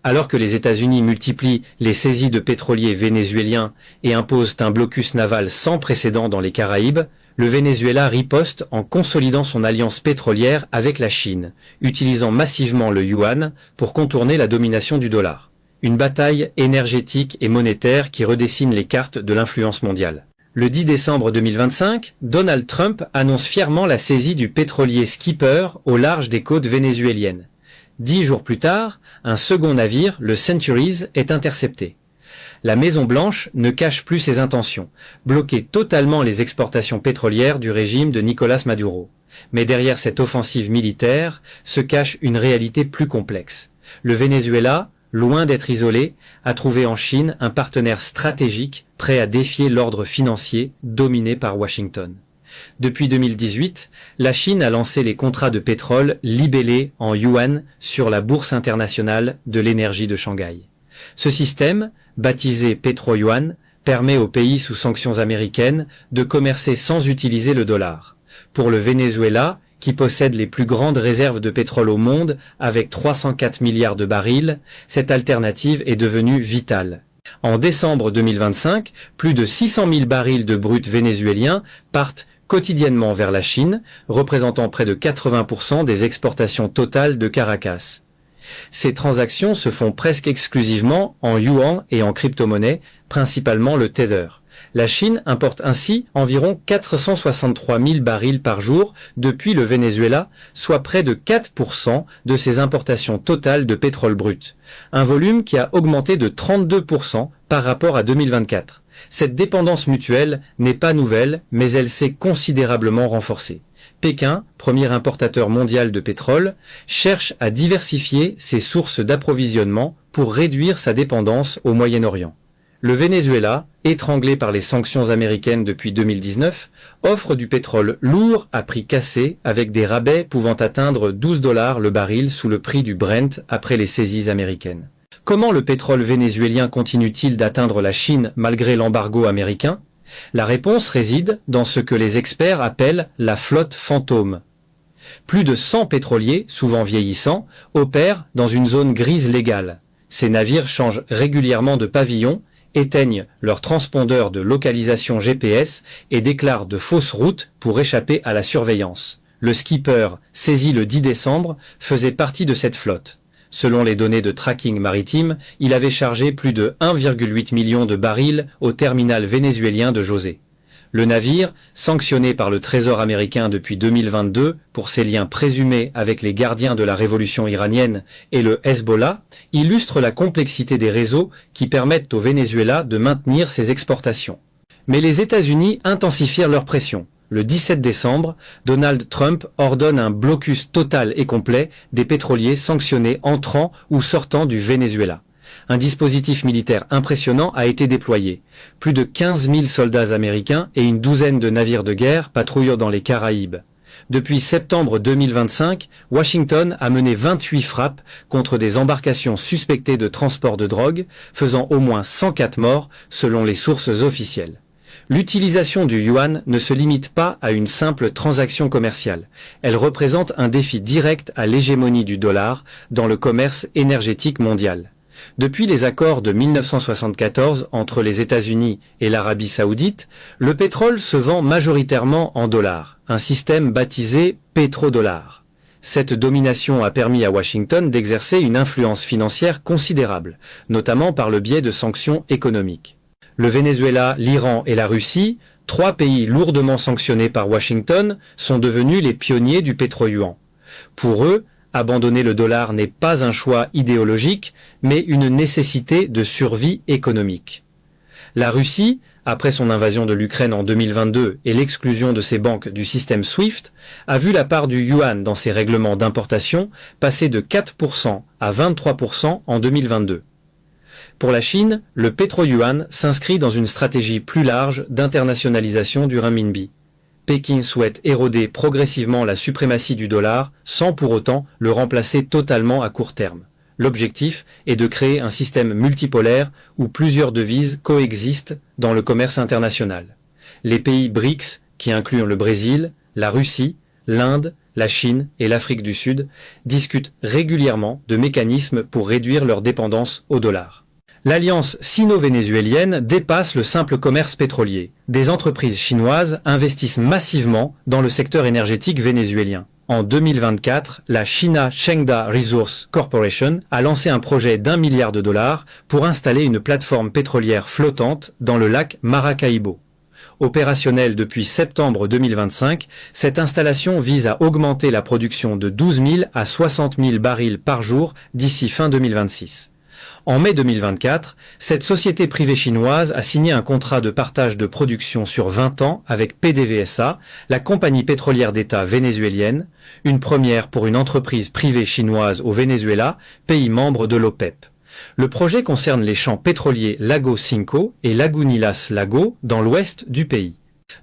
Alors que les États-Unis multiplient les saisies de pétroliers vénézuéliens et imposent un blocus naval sans précédent dans les Caraïbes, le Venezuela riposte en consolidant son alliance pétrolière avec la Chine, utilisant massivement le yuan pour contourner la domination du dollar. Une bataille énergétique et monétaire qui redessine les cartes de l'influence mondiale. Le 10 décembre 2025, Donald Trump annonce fièrement la saisie du pétrolier Skipper au large des côtes vénézuéliennes. 10 jours plus tard, un second navire, le Centuries, est intercepté. La Maison-Blanche ne cache plus ses intentions, bloquer totalement les exportations pétrolières du régime de Nicolás Maduro. Mais derrière cette offensive militaire se cache une réalité plus complexe. Le Venezuela, loin d'être isolé, a trouvé en Chine un partenaire stratégique prêt à défier l'ordre financier dominé par Washington. Depuis 2018, la Chine a lancé les contrats de pétrole libellés en yuan sur la bourse internationale de l'énergie de Shanghai. Ce système, baptisé Pétro-Yuan, permet aux pays sous sanctions américaines de commercer sans utiliser le dollar. Pour le Venezuela, qui possède les plus grandes réserves de pétrole au monde avec 304 milliards de barils, cette alternative est devenue vitale. En décembre 2025, plus de 600 000 barils de brut vénézuélien partent quotidiennement vers la Chine, représentant près de 80% des exportations totales de Caracas. Ces transactions se font presque exclusivement en yuan et en crypto-monnaie, principalement le Tether. La Chine importe ainsi environ 463 000 barils par jour depuis le Venezuela, soit près de 4% de ses importations totales de pétrole brut. Un volume qui a augmenté de 32% par rapport à 2024. Cette dépendance mutuelle n'est pas nouvelle, mais elle s'est considérablement renforcée. Pékin, premier importateur mondial de pétrole, cherche à diversifier ses sources d'approvisionnement pour réduire sa dépendance au Moyen-Orient. Le Venezuela, étranglé par les sanctions américaines depuis 2019, offre du pétrole lourd à prix cassé avec des rabais pouvant atteindre $12 le baril sous le prix du Brent après les saisies américaines. Comment le pétrole vénézuélien continue-t-il d'atteindre la Chine malgré l'embargo américain ? La réponse réside dans ce que les experts appellent la flotte fantôme. Plus de 100 pétroliers, souvent vieillissants, opèrent dans une zone grise légale. Ces navires changent régulièrement de pavillon, éteignent leurs transpondeurs de localisation GPS et déclarent de fausses routes pour échapper à la surveillance. Le Skipper, saisi le 10 décembre, faisait partie de cette flotte. Selon les données de tracking maritime, il avait chargé plus de 1,8 million de barils au terminal vénézuélien de José. Le navire, sanctionné par le Trésor américain depuis 2022 pour ses liens présumés avec les gardiens de la révolution iranienne et le Hezbollah, illustre la complexité des réseaux qui permettent au Venezuela de maintenir ses exportations. Mais les États-Unis intensifièrent leur pression. Le 17 décembre, Donald Trump ordonne un blocus total et complet des pétroliers sanctionnés entrant ou sortant du Venezuela. Un dispositif militaire impressionnant a été déployé. Plus de 15 000 soldats américains et une douzaine de navires de guerre patrouillent dans les Caraïbes. Depuis septembre 2025, Washington a mené 28 frappes contre des embarcations suspectées de transport de drogue, faisant au moins 104 morts selon les sources officielles. L'utilisation du yuan ne se limite pas à une simple transaction commerciale. Elle représente un défi direct à l'hégémonie du dollar dans le commerce énergétique mondial. Depuis les accords de 1974 entre les États-Unis et l'Arabie saoudite, le pétrole se vend majoritairement en dollars, un système baptisé pétrodollar. Cette domination a permis à Washington d'exercer une influence financière considérable, notamment par le biais de sanctions économiques. Le Venezuela, l'Iran et la Russie, 3 pays lourdement sanctionnés par Washington, sont devenus les pionniers du pétro-yuan. Pour eux, abandonner le dollar n'est pas un choix idéologique, mais une nécessité de survie économique. La Russie, après son invasion de l'Ukraine en 2022 et l'exclusion de ses banques du système SWIFT, a vu la part du yuan dans ses règlements d'importation passer de 4% à 23% en 2022. Pour la Chine, le pétro-yuan s'inscrit dans une stratégie plus large d'internationalisation du renminbi. Pékin souhaite éroder progressivement la suprématie du dollar sans pour autant le remplacer totalement à court terme. L'objectif est de créer un système multipolaire où plusieurs devises coexistent dans le commerce international. Les pays BRICS, qui incluent le Brésil, la Russie, l'Inde, la Chine et l'Afrique du Sud discutent régulièrement de mécanismes pour réduire leur dépendance au dollar. L'alliance sino-vénézuélienne dépasse le simple commerce pétrolier. Des entreprises chinoises investissent massivement dans le secteur énergétique vénézuélien. En 2024, la China Chengda Resource Corporation a lancé un projet d'1 milliard de dollars pour installer une plateforme pétrolière flottante dans le lac Maracaibo. Opérationnelle depuis septembre 2025, cette installation vise à augmenter la production de 12 000 à 60 000 barils par jour d'ici fin 2026. En mai 2024, cette société privée chinoise a signé un contrat de partage de production sur 20 ans avec PDVSA, la compagnie pétrolière d'État vénézuélienne, une première pour une entreprise privée chinoise au Venezuela, pays membre de l'OPEP. Le projet concerne les champs pétroliers Lago Cinco et Lagunitas Lago dans l'ouest du pays.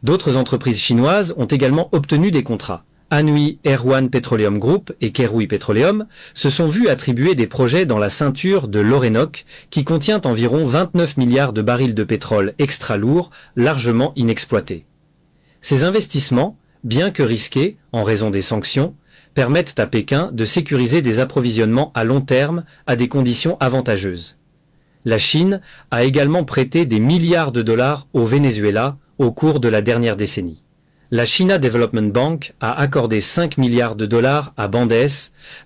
D'autres entreprises chinoises ont également obtenu des contrats. Anhui Erwan Petroleum Group et Kerui Petroleum se sont vus attribuer des projets dans la ceinture de l'Orénoque qui contient environ 29 milliards de barils de pétrole extra lourd largement inexploités. Ces investissements, bien que risqués en raison des sanctions, permettent à Pékin de sécuriser des approvisionnements à long terme à des conditions avantageuses. La Chine a également prêté des milliards de dollars au Venezuela au cours de la dernière décennie. La China Development Bank a accordé 5 milliards de dollars à Bandes,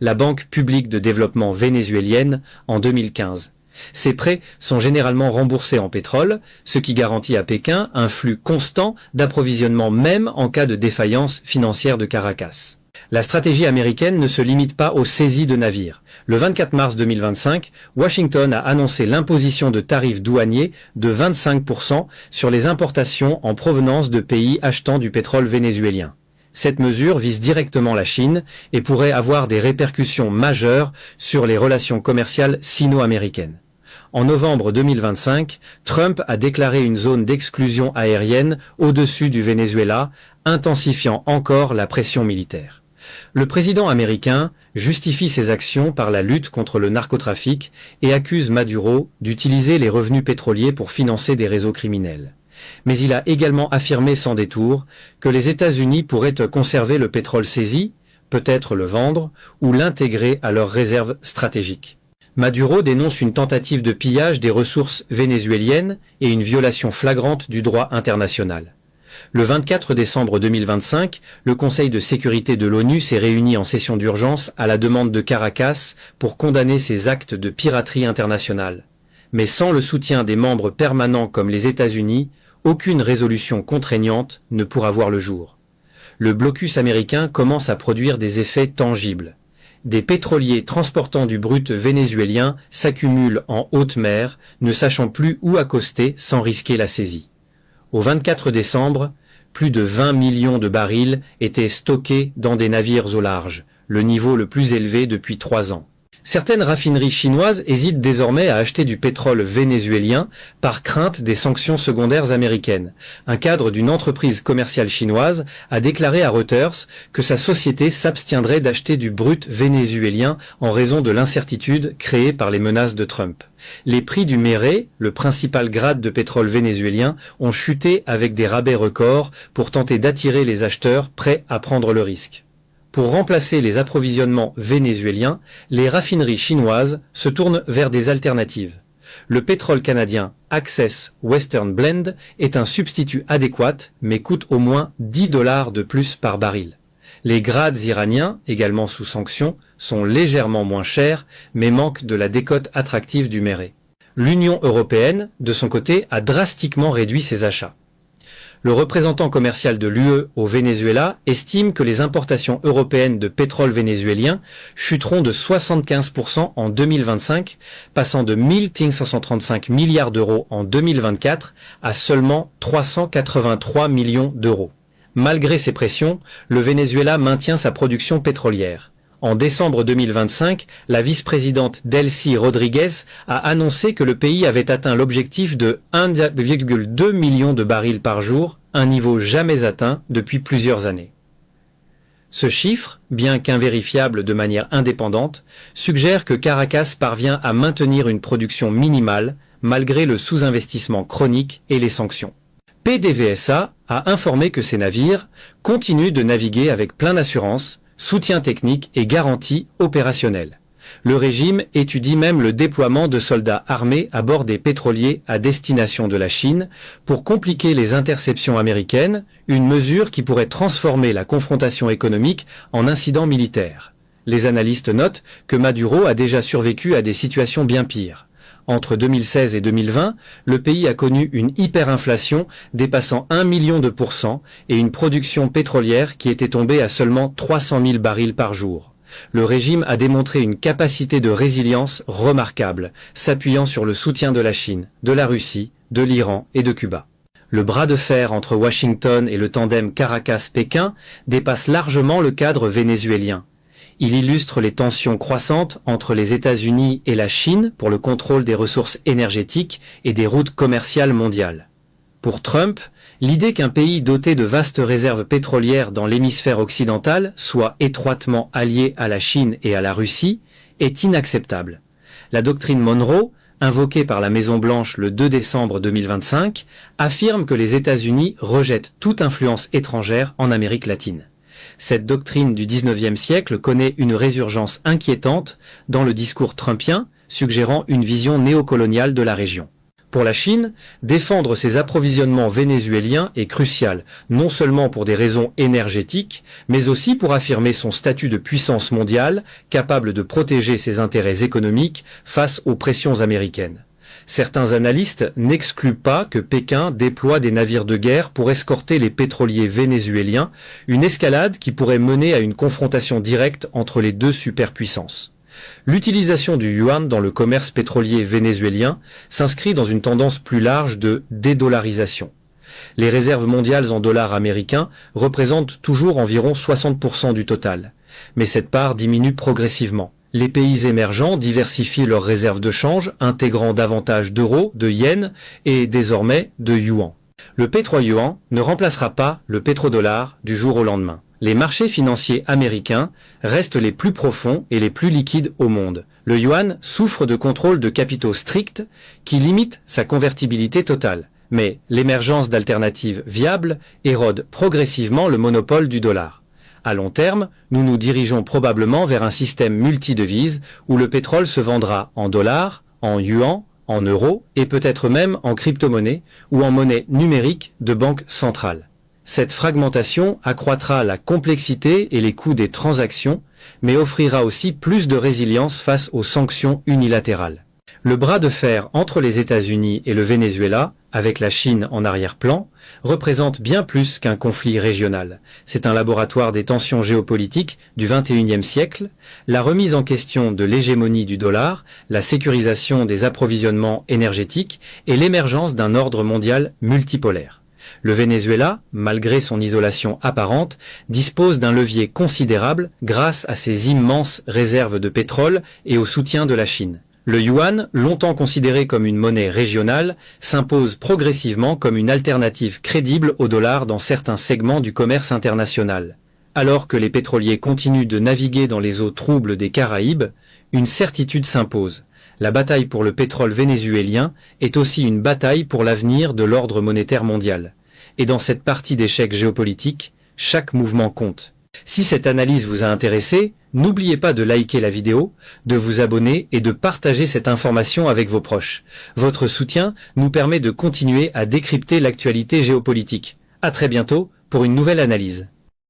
la banque publique de développement vénézuélienne, en 2015. Ces prêts sont généralement remboursés en pétrole, ce qui garantit à Pékin un flux constant d'approvisionnement même en cas de défaillance financière de Caracas. La stratégie américaine ne se limite pas aux saisies de navires. Le 24 mars 2025, Washington a annoncé l'imposition de tarifs douaniers de 25% sur les importations en provenance de pays achetant du pétrole vénézuélien. Cette mesure vise directement la Chine et pourrait avoir des répercussions majeures sur les relations commerciales sino-américaines. En novembre 2025, Trump a déclaré une zone d'exclusion aérienne au-dessus du Venezuela, intensifiant encore la pression militaire. Le président américain justifie ses actions par la lutte contre le narcotrafic et accuse Maduro d'utiliser les revenus pétroliers pour financer des réseaux criminels. Mais il a également affirmé sans détour que les États-Unis pourraient conserver le pétrole saisi, peut-être le vendre ou l'intégrer à leurs réserves stratégiques. Maduro dénonce une tentative de pillage des ressources vénézuéliennes et une violation flagrante du droit international. Le 24 décembre 2025, le Conseil de sécurité de l'ONU s'est réuni en session d'urgence à la demande de Caracas pour condamner ces actes de piraterie internationale. Mais sans le soutien des membres permanents comme les États-Unis, aucune résolution contraignante ne pourra voir le jour. Le blocus américain commence à produire des effets tangibles. Des pétroliers transportant du brut vénézuélien s'accumulent en haute mer, ne sachant plus où accoster sans risquer la saisie. Au 24 décembre, plus de 20 millions de barils étaient stockés dans des navires au large, le niveau le plus élevé depuis 3 ans. Certaines raffineries chinoises hésitent désormais à acheter du pétrole vénézuélien par crainte des sanctions secondaires américaines. Un cadre d'une entreprise commerciale chinoise a déclaré à Reuters que sa société s'abstiendrait d'acheter du brut vénézuélien en raison de l'incertitude créée par les menaces de Trump. Les prix du Méré, le principal grade de pétrole vénézuélien, ont chuté avec des rabais records pour tenter d'attirer les acheteurs prêts à prendre le risque. Pour remplacer les approvisionnements vénézuéliens, les raffineries chinoises se tournent vers des alternatives. Le pétrole canadien Access Western Blend est un substitut adéquat, mais coûte au moins 10 $ de plus par baril. Les grades iraniens, également sous sanctions, sont légèrement moins chers, mais manquent de la décote attractive du Méré. L'Union européenne, de son côté, a drastiquement réduit ses achats. Le représentant commercial de l'UE au Venezuela estime que les importations européennes de pétrole vénézuélien chuteront de 75% en 2025, passant de 1 535 milliards d'euros en 2024 à seulement 383 millions d'euros. Malgré ces pressions, le Venezuela maintient sa production pétrolière. En décembre 2025, la vice-présidente Delcy Rodriguez a annoncé que le pays avait atteint l'objectif de 1,2 million de barils par jour, un niveau jamais atteint depuis plusieurs années. Ce chiffre, bien qu'invérifiable de manière indépendante, suggère que Caracas parvient à maintenir une production minimale malgré le sous-investissement chronique et les sanctions. PDVSA a informé que ces navires continuent de naviguer avec plein d'assurance, soutien technique et garantie opérationnelle. Le régime étudie même le déploiement de soldats armés à bord des pétroliers à destination de la Chine pour compliquer les interceptions américaines, une mesure qui pourrait transformer la confrontation économique en incident militaire. Les analystes notent que Maduro a déjà survécu à des situations bien pires. Entre 2016 et 2020, le pays a connu une hyperinflation dépassant 1 million de % et une production pétrolière qui était tombée à seulement 300 000 barils par jour. Le régime a démontré une capacité de résilience remarquable, s'appuyant sur le soutien de la Chine, de la Russie, de l'Iran et de Cuba. Le bras de fer entre Washington et le tandem Caracas-Pékin dépasse largement le cadre vénézuélien. Il illustre les tensions croissantes entre les États-Unis et la Chine pour le contrôle des ressources énergétiques et des routes commerciales mondiales. Pour Trump, l'idée qu'un pays doté de vastes réserves pétrolières dans l'hémisphère occidental soit étroitement allié à la Chine et à la Russie est inacceptable. La doctrine Monroe, invoquée par la Maison-Blanche le 2 décembre 2025, affirme que les États-Unis rejettent toute influence étrangère en Amérique latine. Cette doctrine du XIXe siècle connaît une résurgence inquiétante dans le discours trumpien, suggérant une vision néocoloniale de la région. Pour la Chine, défendre ses approvisionnements vénézuéliens est crucial, non seulement pour des raisons énergétiques, mais aussi pour affirmer son statut de puissance mondiale, capable de protéger ses intérêts économiques face aux pressions américaines. Certains analystes n'excluent pas que Pékin déploie des navires de guerre pour escorter les pétroliers vénézuéliens, une escalade qui pourrait mener à une confrontation directe entre les deux superpuissances. L'utilisation du yuan dans le commerce pétrolier vénézuélien s'inscrit dans une tendance plus large de dédollarisation. Les réserves mondiales en dollars américains représentent toujours environ 60% du total, mais cette part diminue progressivement. Les pays émergents diversifient leurs réserves de change, intégrant davantage d'euros, de yens et désormais de yuan. Le pétro-yuan ne remplacera pas le pétrodollar du jour au lendemain. Les marchés financiers américains restent les plus profonds et les plus liquides au monde. Le yuan souffre de contrôles de capitaux stricts qui limitent sa convertibilité totale. Mais l'émergence d'alternatives viables érode progressivement le monopole du dollar. À long terme, nous nous dirigeons probablement vers un système multidevises où le pétrole se vendra en dollars, en yuan, en euros et peut-être même en crypto-monnaie ou en monnaie numérique de banque centrale. Cette fragmentation accroîtra la complexité et les coûts des transactions, mais offrira aussi plus de résilience face aux sanctions unilatérales. Le bras de fer entre les États-Unis et le Venezuela, avec la Chine en arrière-plan, représente bien plus qu'un conflit régional. C'est un laboratoire des tensions géopolitiques du XXIe siècle, la remise en question de l'hégémonie du dollar, la sécurisation des approvisionnements énergétiques et l'émergence d'un ordre mondial multipolaire. Le Venezuela, malgré son isolation apparente, dispose d'un levier considérable grâce à ses immenses réserves de pétrole et au soutien de la Chine. Le yuan, longtemps considéré comme une monnaie régionale, s'impose progressivement comme une alternative crédible au dollar dans certains segments du commerce international. Alors que les pétroliers continuent de naviguer dans les eaux troubles des Caraïbes, une certitude s'impose. La bataille pour le pétrole vénézuélien est aussi une bataille pour l'avenir de l'ordre monétaire mondial. Et dans cette partie d'échecs géopolitiques, chaque mouvement compte. Si cette analyse vous a intéressé, n'oubliez pas de liker la vidéo, de vous abonner et de partager cette information avec vos proches. Votre soutien nous permet de continuer à décrypter l'actualité géopolitique. À très bientôt pour une nouvelle analyse.